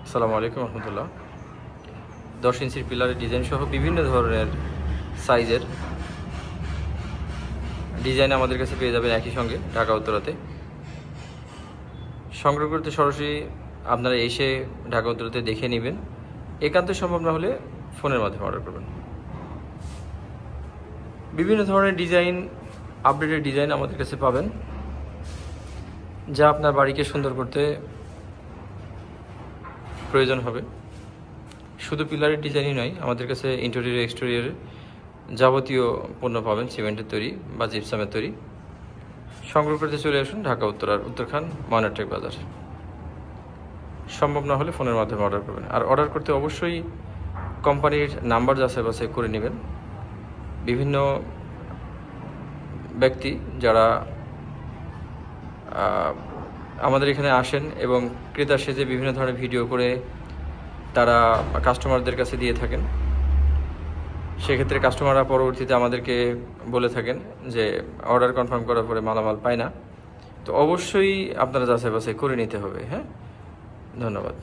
আসসালামু আলাইকুম রহমতুল্লাহ। 10 ইঞ্চির পিলারের ডিজাইন সহ বিভিন্ন ধরনের সাইজের ডিজাইন আমাদের কাছে পেয়ে যাবেন একই সঙ্গে ঢাকা উত্তরাতে। সংগ্রহ করতে সরাসরি আপনারা এসে ঢাকা উত্তরাতে দেখে নেবেন। একান্ত সম্ভব না হলে ফোনের মাধ্যমে অর্ডার করবেন। বিভিন্ন ধরনের ডিজাইন, আপডেটেড ডিজাইন আমাদের কাছে পাবেন, যা আপনার বাড়িকে সুন্দর করতে প্রয়োজন হবে। শুধু পিলারের ডিজাইনই নয়, আমাদের কাছে ইন্টেরিয়র এক্সটেরিয়র যাবতীয় পণ্য পাবেন, সিমেন্টের তৈরি বা জিপসামের তৈরি। সংগ্রহ করতে চলে আসুন ঢাকা উত্তরখান ময়নারটেক বাজার। সম্ভব না হলে ফোনের মাধ্যমে অর্ডার করবেন। আর অর্ডার করতে অবশ্যই কোম্পানির নাম্বার যাচাই বাছাই করে নেবেন। বিভিন্ন ব্যক্তি যারা আমাদের এখানে আসেন এবং ক্রেতা সেজে বিভিন্ন ধরনের ভিডিও করে তারা কাস্টমারদের কাছে দিয়ে থাকেন, সেক্ষেত্রে কাস্টমাররা পরবর্তীতে আমাদেরকে বলে থাকেন যে অর্ডার কনফার্ম করার পরে মালামাল পায় না। তো অবশ্যই আপনারা যাচাই বাছাই করে নিতে হবে। হ্যাঁ, ধন্যবাদ।